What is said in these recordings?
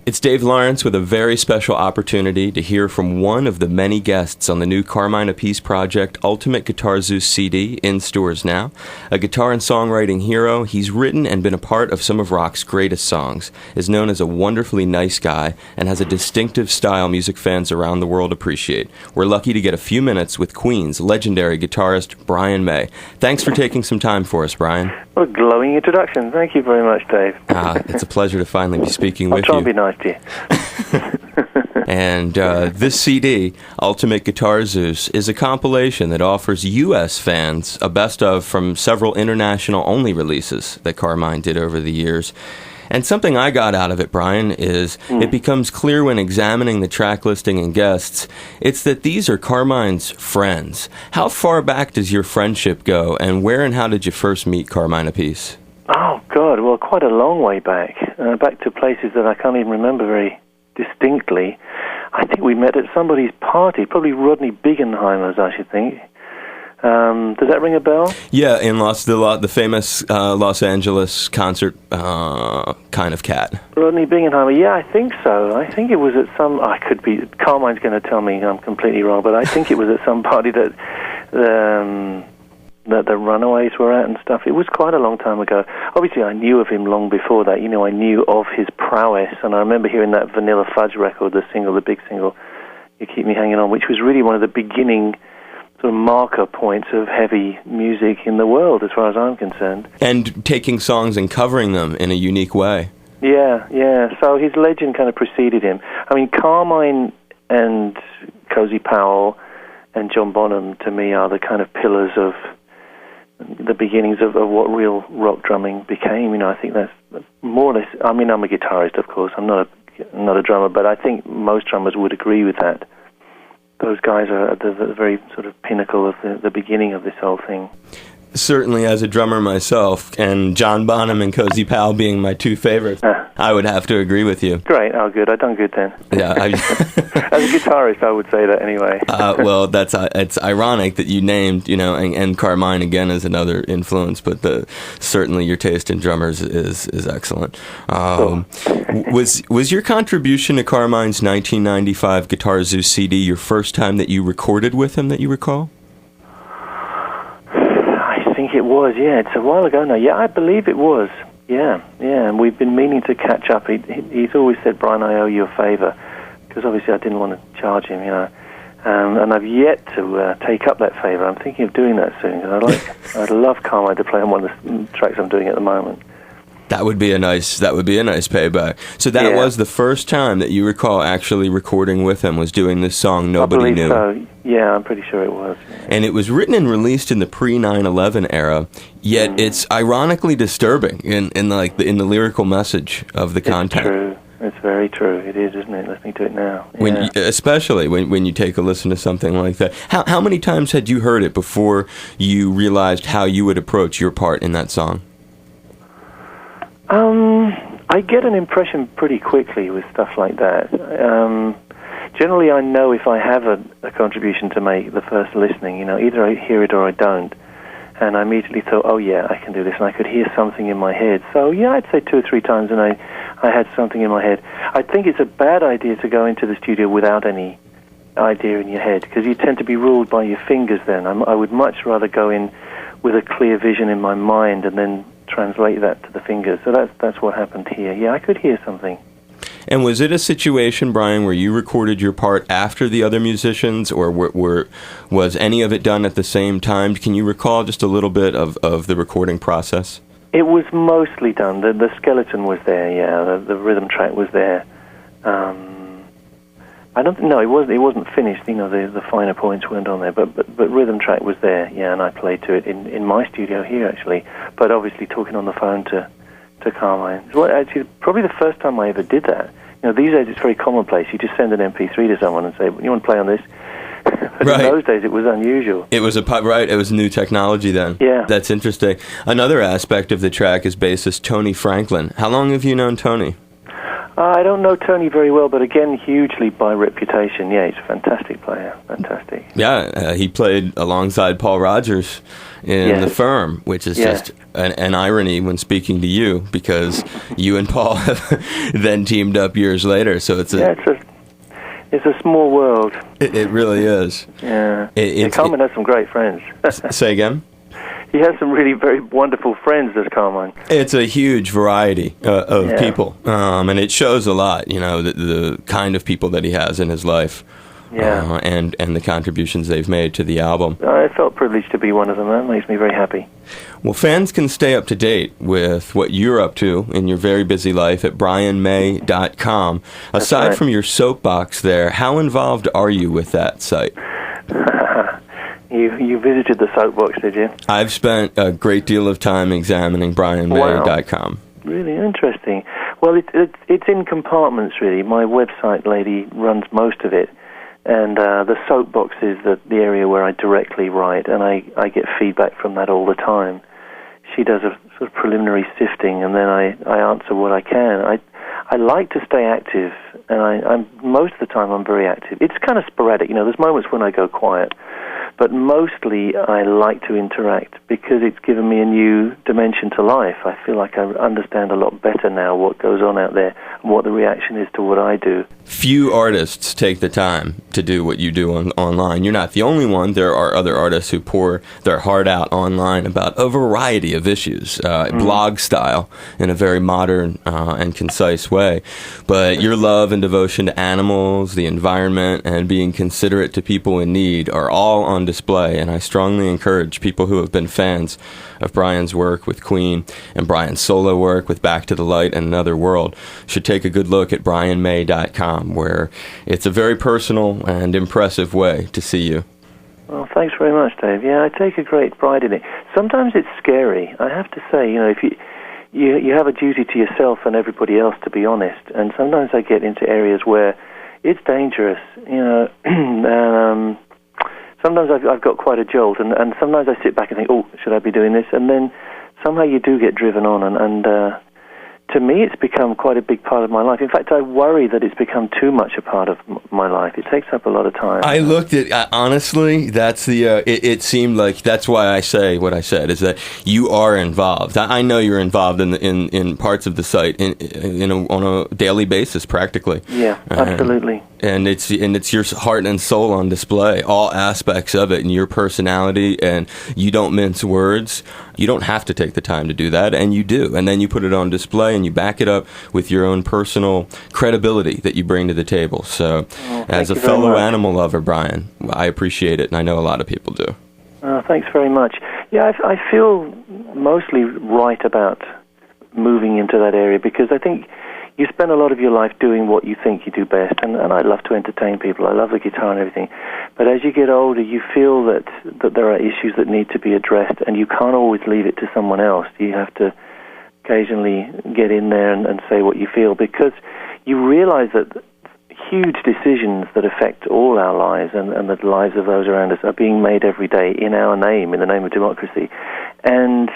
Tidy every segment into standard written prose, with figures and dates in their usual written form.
It's Dave Lawrence with a very special opportunity to hear from one of the many guests on the new Carmine Appice project, Ultimate Guitar Zeus CD, in stores now. A guitar and songwriting hero, he's written and been a part of some of rock's greatest songs, is known as a wonderfully nice guy, and has a distinctive style music fans around the world appreciate. We're lucky to get a few minutes with Queen's legendary guitarist, Brian May. Thanks for taking some time for us, Brian. Well, glowing introduction. Thank you very much, Dave. It's a pleasure to finally be speaking with you. I'll try and be nice to you. And this CD, Ultimate Guitar Zeus, is a compilation that offers U.S. fans a best-of from several international-only releases that Carmine did over the years. And something I got out of it, Brian, is it becomes clear when examining the track listing and guests, it's that these are Carmine's friends. How far back does your friendship go, and where and how did you first meet Carmine Appice? Oh, God, well, quite a long way back. Back to places that I can't even remember very distinctly. I think we met at somebody's party, probably Rodney Bingenheimer's, I should think. Does that ring a bell? Yeah, in the famous Los Angeles concert kind of cat. Rodney Bingenheimer, yeah, I think so. I think it was at some... I could be... Carmine's going to tell me I'm completely wrong, but I think it was at some party that the Runaways were at and stuff. It was quite a long time ago. Obviously, I knew of him long before that. You know, I knew of his prowess, and I remember hearing that Vanilla Fudge record, the big single, You Keep Me Hanging On, which was really one of the beginning sort of marker points of heavy music in the world, as far as I'm concerned. And taking songs and covering them in a unique way. Yeah. So his legend kind of preceded him. I mean, Carmine and Cozy Powell and John Bonham, to me, are the kind of pillars of the beginnings of what real rock drumming became. You know, I think that's more or less... I mean, I'm a guitarist, of course. I'm not a drummer, but I think most drummers would agree with that. Those guys are at the very sort of pinnacle of the beginning of this whole thing. Certainly, as a drummer myself, and John Bonham and Cozy Powell being my two favorites, I would have to agree with you. Great. Oh, good. I've done good then. Yeah. As a guitarist, I would say that anyway. Well, it's ironic that you named, and Carmine again is another influence, but certainly your taste in drummers is excellent. Cool. Was your contribution to Carmine's 1995 Guitar Zeus CD your first time that you recorded with him that you recall? I think it was, yeah. It's a while ago now. Yeah, I believe it was. Yeah. And we've been meaning to catch up. He's always said, Brian, I owe you a favor, because obviously I didn't want to charge him, and I've yet to take up that favor. I'm thinking of doing that soon. I'd love Carmine to play on one of the tracks I'm doing at the moment. That would be a nice payback. So that was the first time that you recall actually recording with him, was doing this song Nobody Knew. I believe so. Yeah, I'm pretty sure it was. Yeah. And it was written and released in the pre-9/11 era, yet it's ironically disturbing in the lyrical message of the content. It's true. It's very true. It is, isn't it? Listening to it now. Yeah. Especially when you take a listen to something like that. How many times had you heard it before you realized how you would approach your part in that song? I get an impression pretty quickly with stuff like that. Generally, I know if I have a contribution to make the first listening, either I hear it or I don't. And I immediately thought, oh yeah, I can do this. And I could hear something in my head. So yeah, I'd say 2 or 3 times and I had something in my head. I think it's a bad idea to go into the studio without any idea in your head, because you tend to be ruled by your fingers then. I would much rather go in with a clear vision in my mind and then translate that to the fingers. So that's what happened here. Yeah, I could hear something. And was it a situation, Brian, where you recorded your part after the other musicians, or was any of it done at the same time? Can you recall just a little bit of the recording process? It was mostly done. The skeleton was there, yeah. The rhythm track was there. I don't know. It wasn't finished. The finer points weren't on there, but rhythm track was there, yeah. And I played to it in my studio here actually. But obviously talking on the phone to Carmine. Well, actually, probably the first time I ever did that. These days it's very commonplace. You just send an MP3 to someone and say, "You want to play on this?" But right. In those days it was unusual. It was It was new technology then. Yeah, that's interesting. Another aspect of the track is bassist Tony Franklin. How long have you known Tony? I don't know Tony very well, but again, hugely by reputation. Yeah, he's a fantastic player. Fantastic. Yeah, he played alongside Paul Rogers in The Firm, which is just an irony when speaking to you, because you and Paul have then teamed up years later. So it's a small world. It really is. Yeah. Carmine has some great friends. Say again? He has some really very wonderful friends, does Carmine. It's a huge variety of people, and it shows a lot, the kind of people that he has in his life, and the contributions they've made to the album. I felt privileged to be one of them. That makes me very happy. Well, fans can stay up to date with what you're up to in your very busy life at brianmay.com. Aside from your soapbox there, how involved are you with that site? You visited the soapbox, did you? I've spent a great deal of time examining brianmay.com. Wow. Really interesting. Well, it's in compartments, really. My website lady runs most of it, and the soapbox is the area where I directly write, and I get feedback from that all the time. She does a sort of preliminary sifting, and then I answer what I can. I like to stay active, and I'm most of the time I'm very active. It's kind of sporadic, there's moments when I go quiet, but mostly I like to interact because it's given me a new dimension to life. I feel like I understand a lot better now what goes on out there and what the reaction is to what I do. Few artists take the time to do what you do online. You're not the only one. There are other artists who pour their heart out online about a variety of issues, blog style, in a very modern and concise way. But your love and devotion to animals, the environment, and being considerate to people in need are all on display, and I strongly encourage people who have been fans of Brian's work with Queen and Brian's solo work with Back to the Light and Another World should take a good look at brianmay.com, where it's a very personal and impressive way to see you. Well, thanks very much, Dave. Yeah, I take a great pride in it. Sometimes it's scary, I have to say. If you have a duty to yourself and everybody else, to be honest, and sometimes I get into areas where it's dangerous, and sometimes I've got quite a jolt, and sometimes I sit back and think, oh, should I be doing this? And then somehow you do get driven on, and to me it's become quite a big part of my life. In fact, I worry that it's become too much a part of my life. It takes up a lot of time. I looked at, honestly, that's it seemed like that's why I say what I said, is that you are involved. I know you're involved in parts of the site on a daily basis, practically. Yeah, absolutely. And it's your heart and soul on display, all aspects of it, and your personality, and you don't mince words. You don't have to take the time to do that, and you do. And then you put it on display, and you back it up with your own personal credibility that you bring to the table. So, as a fellow animal lover, Brian, I appreciate it, and I know a lot of people do. Thanks very much. Yeah, I feel mostly right about moving into that area, because I think you spend a lot of your life doing what you think you do best, and I love to entertain people. I love the guitar and everything. But as you get older, you feel that there are issues that need to be addressed, and you can't always leave it to someone else. You have to occasionally get in there and say what you feel, because you realize that huge decisions that affect all our lives and the lives of those around us are being made every day in our name, in the name of democracy. And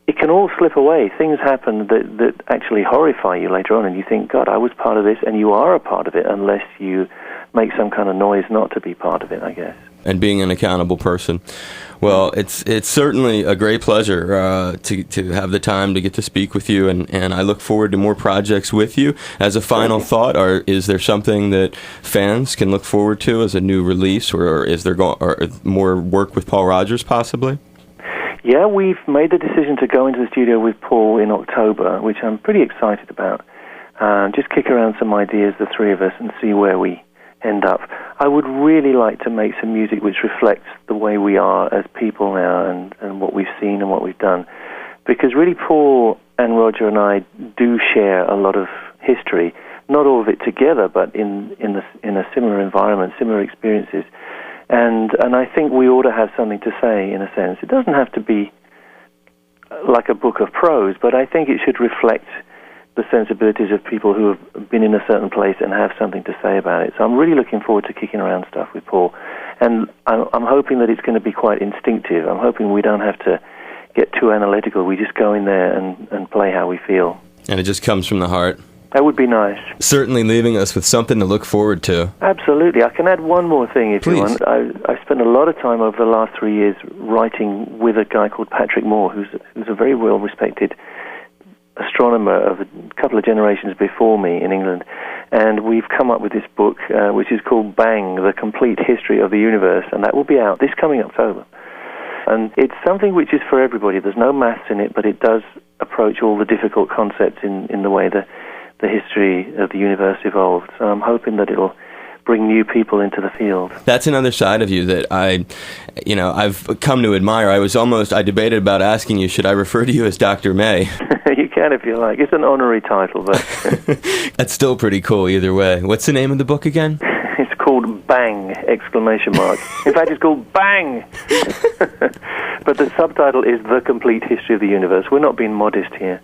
it can all slip away. Things happen that actually horrify you later on, and you think, God, I was part of this, and you are a part of it unless you make some kind of noise not to be part of it, I guess. And being an accountable person. Well, it's certainly a great pleasure to have the time to get to speak with you, and I look forward to more projects with you. As a final thought, is there something that fans can look forward to as a new release, or is there more work with Paul Rogers possibly? Yeah, we've made the decision to go into the studio with Paul in October, which I'm pretty excited about. Just kick around some ideas, the three of us, and see where we end up. I would really like to make some music which reflects the way we are as people now, and what we've seen and what we've done. Because really Paul and Roger and I do share a lot of history, not all of it together, but in a similar environment, similar experiences. And I think we ought to have something to say, in a sense. It doesn't have to be like a book of prose, but I think it should reflect the sensibilities of people who have been in a certain place and have something to say about it. So I'm really looking forward to kicking around stuff with Paul. And I'm hoping that it's going to be quite instinctive. I'm hoping we don't have to get too analytical. We just go in there and play how we feel. And it just comes from the heart. That would be nice. Certainly leaving us with something to look forward to. Absolutely. I can add one more thing if Please. you want. I spent a lot of time over the last 3 years writing with a guy called Patrick Moore, who's a very well-respected astronomer of a couple of generations before me in England. And we've come up with this book, which is called Bang, The Complete History of the Universe, and that will be out this coming October. And it's something which is for everybody. There's no maths in it, but it does approach all the difficult concepts in the way the history of the universe evolved. So I'm hoping that it'll bring new people into the field. That's another side of you that I've come to admire. I debated about asking you, should I refer to you as Dr. May? You can if you like. It's an honorary title, but... That's still pretty cool either way. What's the name of the book again? It's called Bang! Exclamation mark. In fact, it's called Bang! But the subtitle is The Complete History of the Universe. We're not being modest here.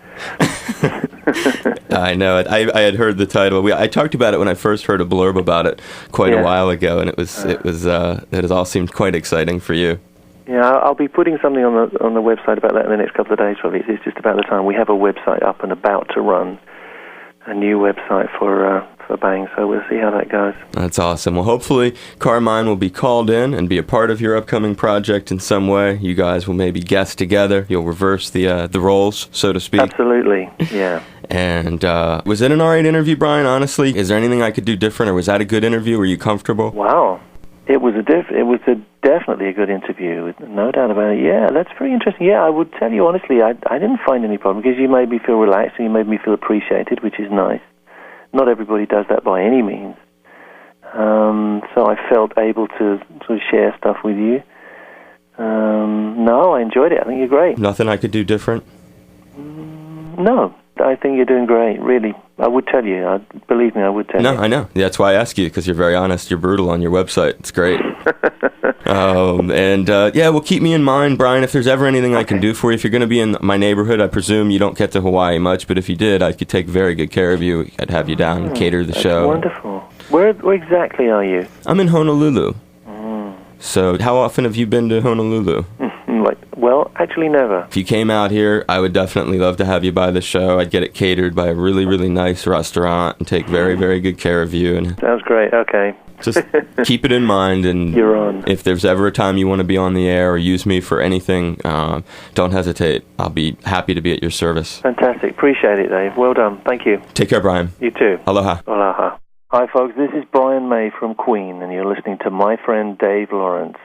I know it. I had heard the title. I talked about it when I first heard a blurb about it quite a while ago, and it all seemed quite exciting for you. Yeah, I'll be putting something on the website about that in the next couple of days. Probably it's just about the time. We have a website up and about to run a new website for Bang, so we'll see how that goes. That's awesome. Well, hopefully Carmine will be called in and be a part of your upcoming project in some way. You guys will maybe guest together. You'll reverse the roles, so to speak. Absolutely, yeah. And was it an all right interview, Brian, honestly? Is there anything I could do different, or was that a good interview? Were you comfortable? Wow. It was definitely a good interview, no doubt about it. Yeah, that's very interesting. Yeah, I would tell you honestly, I didn't find any problem, because you made me feel relaxed and you made me feel appreciated, which is nice. Not everybody does that by any means. So I felt able to sort of share stuff with you. No, I enjoyed it. I think you're great. Nothing I could do different? No, I think you're doing great, really. I would tell you. Believe me, I would tell you. No, I know. That's why I ask you, because you're very honest. You're brutal on your website. It's great. Well, keep me in mind, Brian, if there's ever anything I can do for you. If you're going to be in my neighborhood, I presume you don't get to Hawaii much, but if you did, I could take very good care of you. I'd have you down and cater the show. Wonderful. Where exactly are you? I'm in Honolulu. So how often have you been to Honolulu? Well, actually never. If you came out here, I would definitely love to have you by the show. I'd get it catered by a really, really nice restaurant and take very, very good care of you. And sounds great. Okay. Just keep it in mind. And you're on. If there's ever a time you want to be on the air or use me for anything, don't hesitate. I'll be happy to be at your service. Fantastic. Appreciate it, Dave. Well done. Thank you. Take care, Brian. You too. Aloha. Aloha. Hi, folks. This is Brian May from Queen, and you're listening to my friend Dave Lawrence.